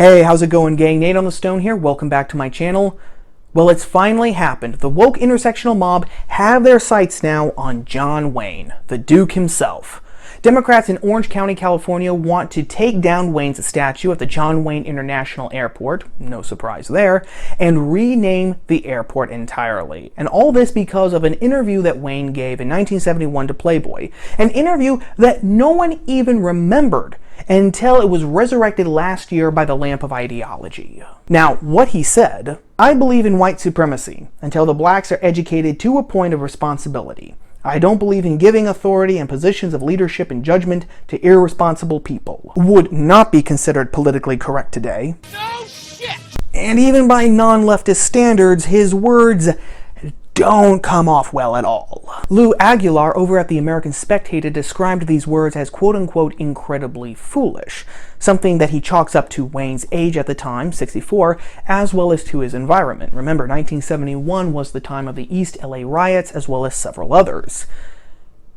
Hey, how's it going, gang? Nate on the Stone here. Welcome back to my channel. Well, it's finally happened. The woke intersectional mob have their sights now on John Wayne, the Duke himself. Democrats in Orange County, California want to take down Wayne's statue at the John Wayne International Airport, no surprise there, and rename the airport entirely. And all this because of an interview that Wayne gave in 1971 to Playboy. An interview that no one even remembered until it was resurrected last year by the lamp of ideology. Now, what he said: "I believe in white supremacy until the blacks are educated to a point of responsibility. I don't believe in giving authority and positions of leadership and judgment to irresponsible people." Would not be considered politically correct today. No shit! And even by non-leftist standards, his words don't come off well at all. Lou Aguilar over at the American Spectator described these words as quote-unquote incredibly foolish, something that he chalks up to Wayne's age at the time, 64, as well as to his environment. Remember, 1971 was the time of the East LA riots, as well as several others.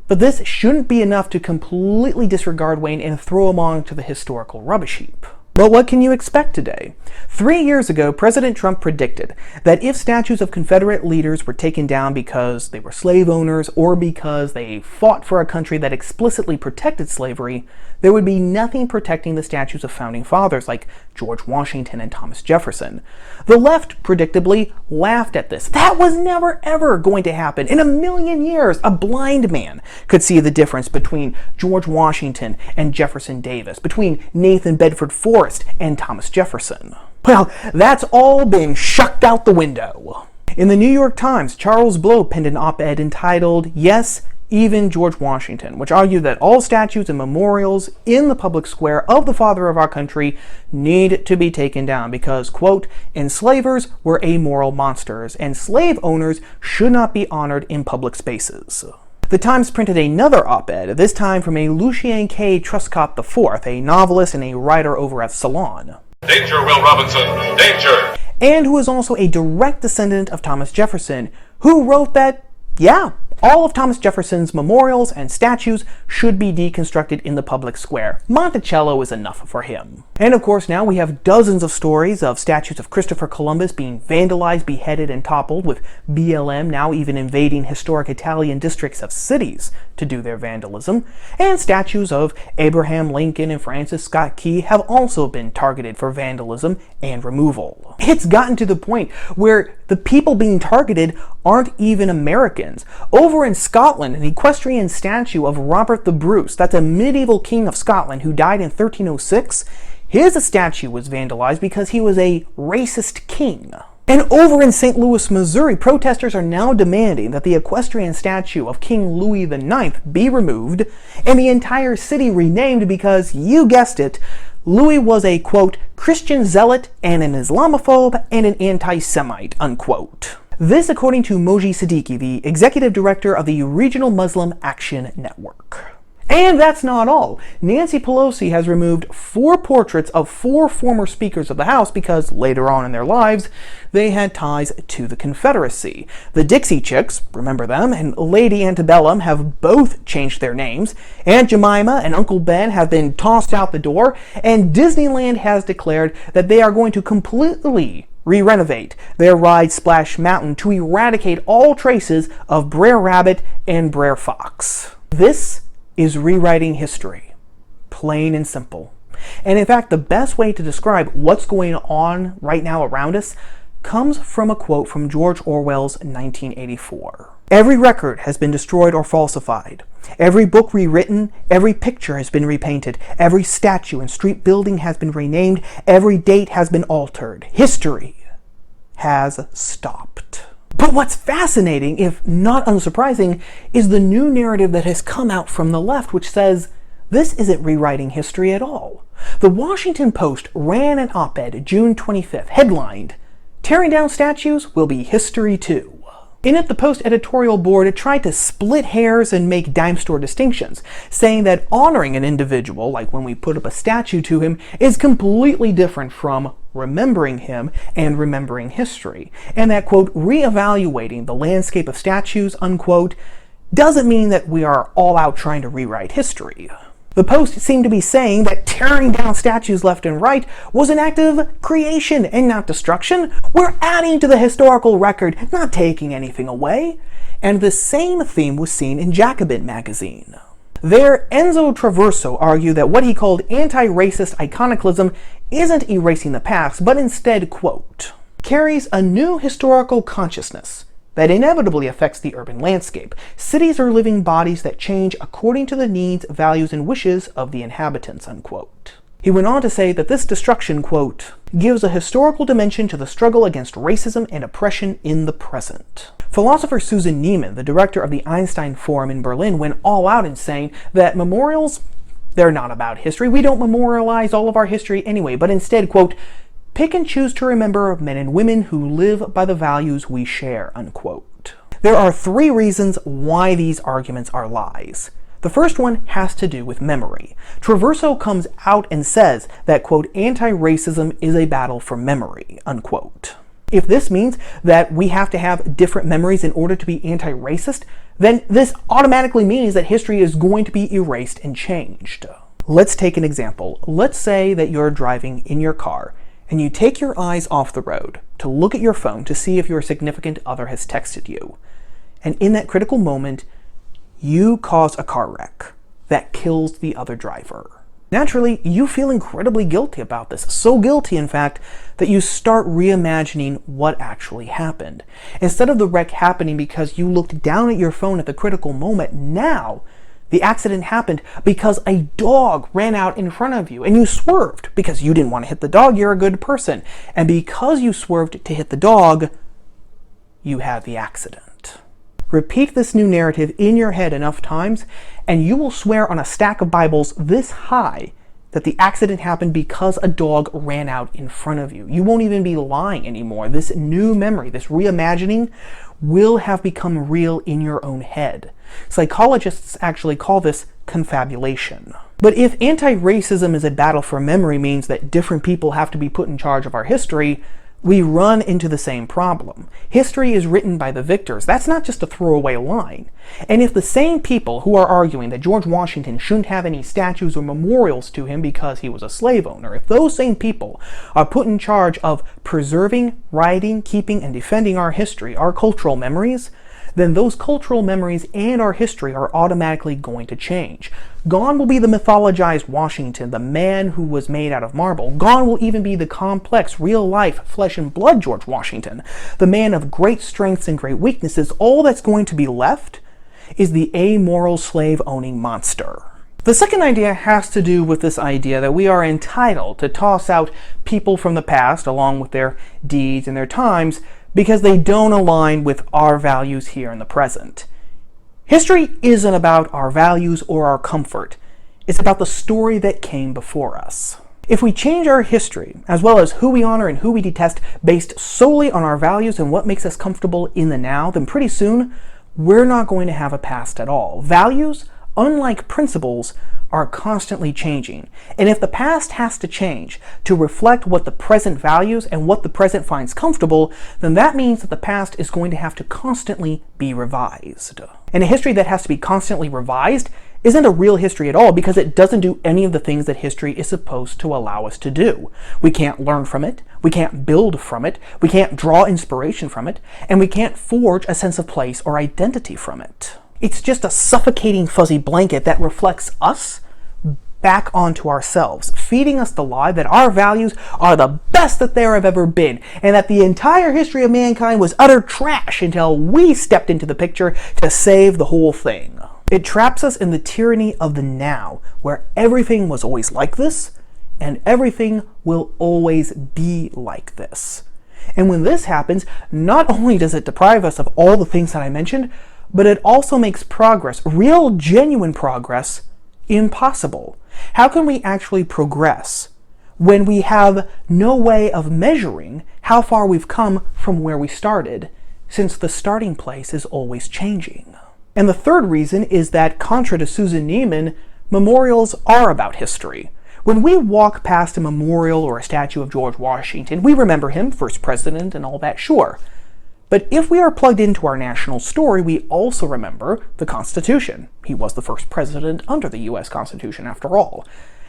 But this shouldn't be enough to completely disregard Wayne and throw him onto the historical rubbish heap. But what can you expect today? 3 years ago, President Trump predicted that if statues of Confederate leaders were taken down because they were slave owners or because they fought for a country that explicitly protected slavery, there would be nothing protecting the statues of founding fathers like George Washington and Thomas Jefferson. The left, predictably, laughed at this. That was never ever going to happen. In a million years, a blind man could see the difference between George Washington and Jefferson Davis, between Nathan Bedford Forrest and Thomas Jefferson. Well, that's all been shucked out the window. In the New York Times, Charles Blow penned an op-ed entitled, "Yes, Even George Washington," which argued that all statues and memorials in the public square of the father of our country need to be taken down because, quote, "enslavers were amoral monsters and slave owners should not be honored in public spaces." The Times printed another op-ed, this time from a Lucien K. Truscott IV, a novelist and a writer over at Salon. "Danger, Will Robinson, danger!" And who is also a direct descendant of Thomas Jefferson, who wrote that, yeah, all of Thomas Jefferson's memorials and statues should be deconstructed in the public square. Monticello is enough for him. And of course now we have dozens of stories of statues of Christopher Columbus being vandalized, beheaded, and toppled, with BLM now even invading historic Italian districts of cities to do their vandalism. And statues of Abraham Lincoln and Francis Scott Key have also been targeted for vandalism and removal. It's gotten to the point where the people being targeted aren't even Americans. Over in Scotland, an equestrian statue of Robert the Bruce, that's a medieval king of Scotland who died in 1306, his statue was vandalized because he was a racist king. And over in St. Louis, Missouri, protesters are now demanding that the equestrian statue of King Louis IX be removed and the entire city renamed because, you guessed it, Louis was a, quote, "Christian zealot and an Islamophobe and an anti-Semite," unquote. This according to Moji Siddiqui, the executive director of the Regional Muslim Action Network. And that's not all. Nancy Pelosi has removed 4 portraits of 4 former speakers of the House because later on in their lives, they had ties to the Confederacy. The Dixie Chicks, remember them, and Lady Antebellum have both changed their names. Aunt Jemima and Uncle Ben have been tossed out the door, and Disneyland has declared that they are going to completely re-renovate their ride Splash Mountain to eradicate all traces of Brer Rabbit and Brer Fox. This is rewriting history, plain and simple. And in fact, the best way to describe what's going on right now around us comes from a quote from George Orwell's 1984. "Every record has been destroyed or falsified. Every book rewritten, every picture has been repainted, every statue and street building has been renamed, every date has been altered. History has stopped." But what's fascinating, if not unsurprising, is the new narrative that has come out from the left, which says this isn't rewriting history at all. The Washington Post ran an op-ed June 25th, headlined, "Tearing down statues will be history too." In it, the Post editorial board tried to split hairs and make dime store distinctions, saying that honoring an individual, like when we put up a statue to him, is completely different from remembering him and remembering history, and that, quote, "reevaluating the landscape of statues," unquote, doesn't mean that we are all out trying to rewrite history. The post seemed to be saying that tearing down statues left and right was an act of creation and not destruction. We're adding to the historical record, not taking anything away. And the same theme was seen in Jacobin magazine. There, Enzo Traverso argued that what he called anti-racist iconoclasm isn't erasing the past, but instead, quote, carries a new historical consciousness that inevitably affects the urban landscape. Cities are living bodies that change according to the needs, values, and wishes of the inhabitants, unquote. He went on to say that this destruction, quote, gives a historical dimension to the struggle against racism and oppression in the present. Philosopher Susan Neiman, the director of the Einstein Forum in Berlin, went all out in saying that memorials, they're not about history. We don't memorialize all of our history anyway, but instead, quote, pick and choose to remember men and women who live by the values we share, unquote. There are 3 reasons why these arguments are lies. The first one has to do with memory. Traverso comes out and says that, quote, anti-racism is a battle for memory, unquote. If this means that we have to have different memories in order to be anti-racist, then this automatically means that history is going to be erased and changed. Let's take an example. Let's say that you're driving in your car and you take your eyes off the road to look at your phone to see if your significant other has texted you. And in that critical moment, you cause a car wreck that kills the other driver. Naturally, you feel incredibly guilty about this. So guilty, in fact, that you start reimagining what actually happened. Instead of the wreck happening because you looked down at your phone at the critical moment, now the accident happened because a dog ran out in front of you and you swerved because you didn't want to hit the dog. You're a good person. And because you swerved to hit the dog, you had the accident. Repeat this new narrative in your head enough times and you will swear on a stack of Bibles this high that the accident happened because a dog ran out in front of you. You won't even be lying anymore. This new memory, this reimagining, will have become real in your own head. Psychologists actually call this confabulation. But if anti-racism is a battle for memory means that different people have to be put in charge of our history, we run into the same problem. History is written by the victors. That's not just a throwaway line. And if the same people who are arguing that George Washington shouldn't have any statues or memorials to him because he was a slave owner, if those same people are put in charge of preserving, writing, keeping, and defending our history, our cultural memories, then those cultural memories and our history are automatically going to change. Gone will be the mythologized Washington, the man who was made out of marble. Gone will even be the complex, real-life, flesh and blood George Washington, the man of great strengths and great weaknesses. All that's going to be left is the amoral slave-owning monster. The second idea has to do with this idea that we are entitled to toss out people from the past, along with their deeds and their times, because they don't align with our values here in the present. History isn't about our values or our comfort. It's about the story that came before us. If we change our history, as well as who we honor and who we detest, based solely on our values and what makes us comfortable in the now, then pretty soon, we're not going to have a past at all. Values, unlike principles, are constantly changing. And if the past has to change to reflect what the present values and what the present finds comfortable, then that means that the past is going to have to constantly be revised. And a history that has to be constantly revised isn't a real history at all because it doesn't do any of the things that history is supposed to allow us to do. We can't learn from it, we can't build from it, we can't draw inspiration from it, and we can't forge a sense of place or identity from it. It's just a suffocating fuzzy blanket that reflects us back onto ourselves, feeding us the lie that our values are the best that there have ever been, and that the entire history of mankind was utter trash until we stepped into the picture to save the whole thing. It traps us in the tyranny of the now, where everything was always like this, and everything will always be like this. And when this happens, not only does it deprive us of all the things that I mentioned, but it also makes progress, real, genuine progress, impossible. How can we actually progress when we have no way of measuring how far we've come from where we started, since the starting place is always changing? And the third reason is that, contra to Susan Neiman, memorials are about history. When we walk past a memorial or a statue of George Washington, we remember him, first president and all that, sure. But if we are plugged into our national story, we also remember the Constitution. He was the first president under the US Constitution, after all.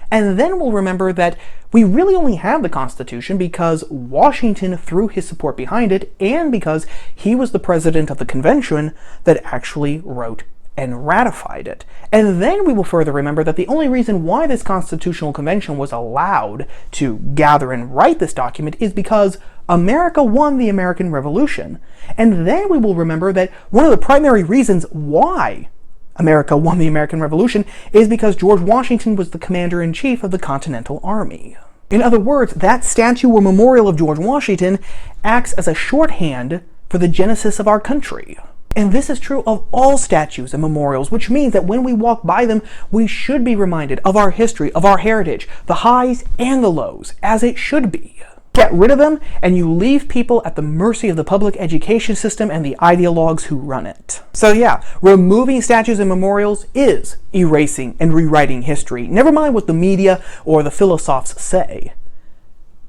And then we'll remember that we really only have the Constitution because Washington threw his support behind it, and because he was the president of the convention that actually wrote and ratified it. And then we will further remember that the only reason why this Constitutional Convention was allowed to gather and write this document is because America won the American Revolution. And then we will remember that one of the primary reasons why America won the American Revolution is because George Washington was the commander-in-chief of the Continental Army. In other words, that statue or memorial of George Washington acts as a shorthand for the genesis of our country. And this is true of all statues and memorials, which means that when we walk by them, we should be reminded of our history, of our heritage, the highs and the lows, as it should be. Get rid of them, and you leave people at the mercy of the public education system and the ideologues who run it. So yeah, removing statues and memorials is erasing and rewriting history. Never mind what the media or the philosophers say.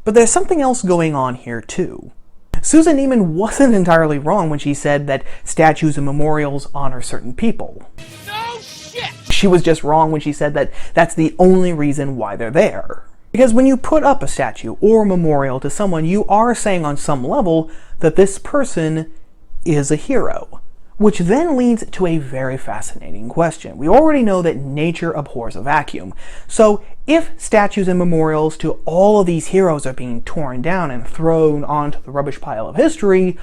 But there's something else going on here too. Susan Neiman wasn't entirely wrong when she said that statues and memorials honor certain people. No shit! She was just wrong when she said that that's the only reason why they're there. Because when you put up a statue or a memorial to someone, you are saying on some level that this person is a hero. Which then leads to a very fascinating question. We already know that nature abhors a vacuum. So if statues and memorials to all of these heroes are being torn down and thrown onto the rubbish pile of history,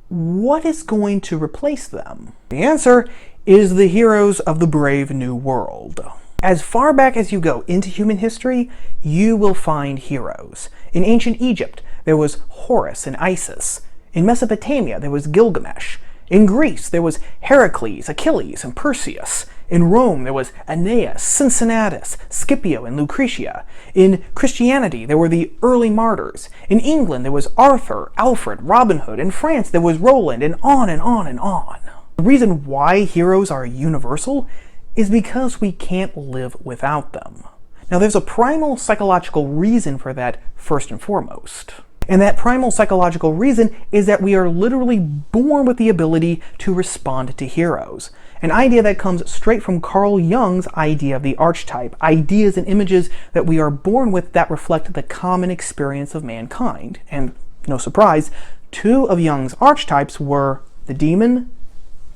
what is going to replace them? The answer is the heroes of the brave new world. As far back as you go into human history, you will find heroes. In ancient Egypt, there was Horus and Isis. In Mesopotamia, there was Gilgamesh. In Greece, there was Heracles, Achilles, and Perseus. In Rome, there was Aeneas, Cincinnatus, Scipio, and Lucretia. In Christianity, there were the early martyrs. In England, there was Arthur, Alfred, Robin Hood. In France, there was Roland, and on and on and on. The reason why heroes are universal is because we can't live without them. Now, there's a primal psychological reason for that, first and foremost. And that primal psychological reason is that we are literally born with the ability to respond to heroes. An idea that comes straight from Carl Jung's idea of the archetype, ideas and images that we are born with that reflect the common experience of mankind. And no surprise, two of Jung's archetypes were the demon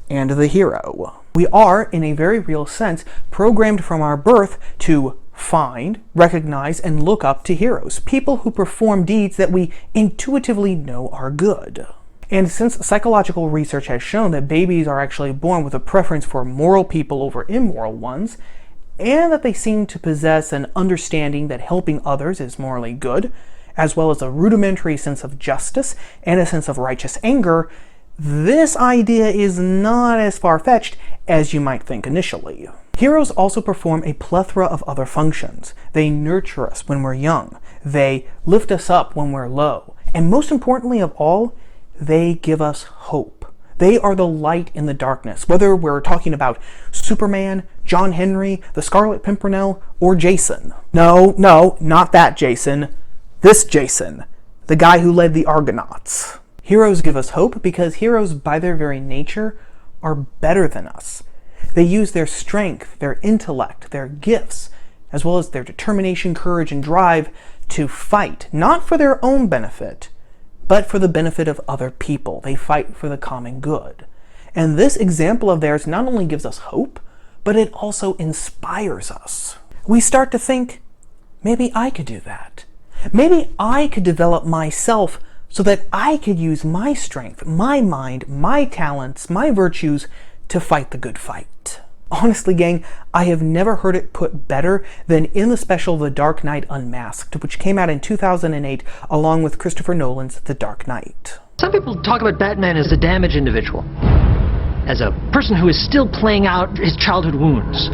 and the hero. We are, in a very real sense, programmed from our birth to find, recognize, and look up to heroes, people who perform deeds that we intuitively know are good. And since psychological research has shown that babies are actually born with a preference for moral people over immoral ones, and that they seem to possess an understanding that helping others is morally good, as well as a rudimentary sense of justice and a sense of righteous anger, this idea is not as far-fetched as you might think initially. Heroes also perform a plethora of other functions. They nurture us when we're young. They lift us up when we're low. And most importantly of all, they give us hope. They are the light in the darkness, whether we're talking about Superman, John Henry, the Scarlet Pimpernel, or Jason. No, not that Jason. This Jason, the guy who led the Argonauts. Heroes give us hope because heroes, by their very nature, are better than us. They use their strength, their intellect, their gifts, as well as their determination, courage, and drive to fight, not for their own benefit, but for the benefit of other people. They fight for the common good. And this example of theirs not only gives us hope, but it also inspires us. We start to think, maybe I could do that. Maybe I could develop myself so that I could use my strength, my mind, my talents, my virtues to fight the good fight. Honestly, gang, I have never heard it put better than in the special The Dark Knight Unmasked, which came out in 2008 along with Christopher Nolan's The Dark Knight. Some people talk about Batman as a damaged individual, as a person who is still playing out his childhood wounds.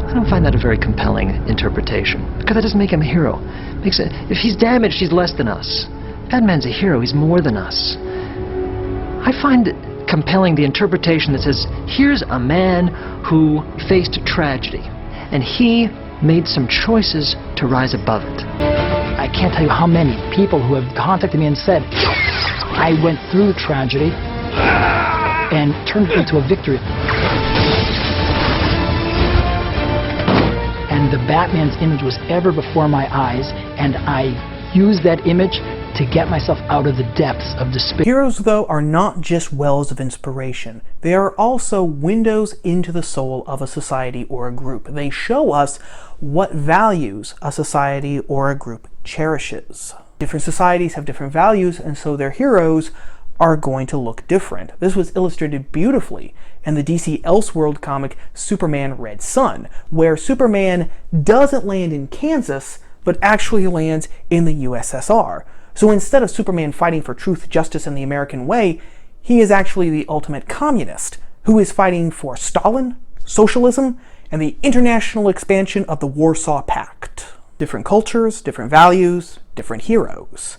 I don't find that a very compelling interpretation, because that doesn't make him a hero. If he's damaged, he's less than us. Batman's a hero, he's more than us. I find it compelling the interpretation that says, here's a man who faced tragedy, and he made some choices to rise above it. I can't tell you how many people who have contacted me and said, I went through tragedy and turned it into a victory. And the Batman's image was ever before my eyes, and I used that image to get myself out of the depths of despair. Heroes, though, are not just wells of inspiration. They are also windows into the soul of a society or a group. They show us what values a society or a group cherishes. Different societies have different values, and so their heroes are going to look different. This was illustrated beautifully in the DC Elseworld comic Superman Red Sun, where Superman doesn't land in Kansas, but actually lands in the USSR. So instead of Superman fighting for truth, justice, and the American way, he is actually the ultimate communist, who is fighting for Stalin, socialism, and the international expansion of the Warsaw Pact. Different cultures, different values, different heroes.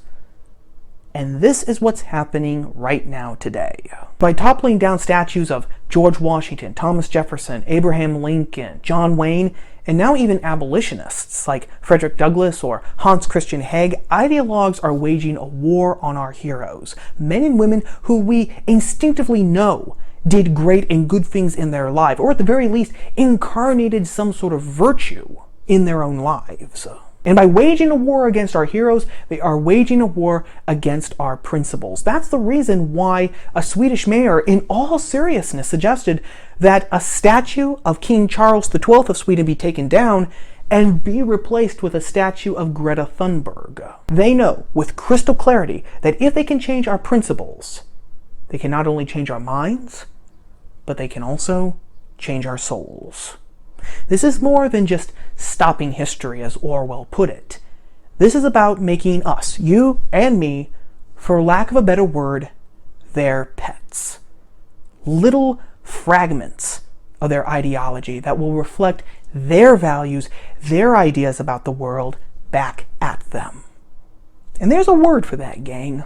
And this is what's happening right now today. By toppling down statues of George Washington, Thomas Jefferson, Abraham Lincoln, John Wayne, and now even abolitionists like Frederick Douglas or Hans Christian Heg, ideologues are waging a war on our heroes. Men and women who we instinctively know did great and good things in their life, or at the very least incarnated some sort of virtue in their own lives. And by waging a war against our heroes, they are waging a war against our principles. That's the reason why a Swedish mayor, in all seriousness, suggested that a statue of King Charles XII of Sweden be taken down and be replaced with a statue of Greta Thunberg. They know with crystal clarity that if they can change our principles, they can not only change our minds, but they can also change our souls. This is more than just stopping history, as Orwell put it. This is about making us, you and me, for lack of a better word, their pets. Little fragments of their ideology that will reflect their values, their ideas about the world back at them. And there's a word for that, gang.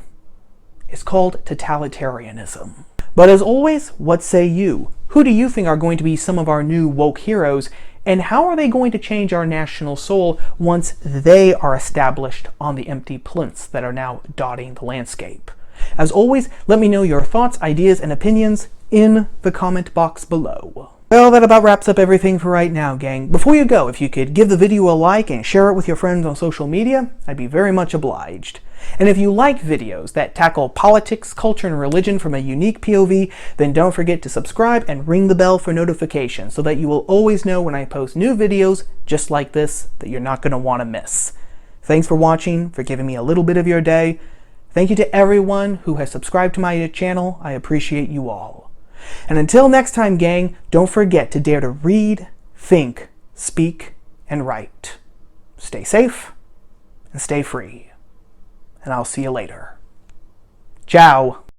It's called totalitarianism. But as always, what say you? Who do you think are going to be some of our new woke heroes, and how are they going to change our national soul once they are established on the empty plinths that are now dotting the landscape? As always, let me know your thoughts, ideas, and opinions in the comment box below. Well, that about wraps up everything for right now, gang. Before you go, if you could give the video a like and share it with your friends on social media, I'd be very much obliged. And if you like videos that tackle politics, culture, and religion from a unique POV, then don't forget to subscribe and ring the bell for notifications so that you will always know when I post new videos just like this that you're not going to want to miss. Thanks for watching, for giving me a little bit of your day. Thank you to everyone who has subscribed to my channel. I appreciate you all. And until next time, gang, don't forget to dare to read, think, speak, and write. Stay safe and stay free. And I'll see you later. Ciao.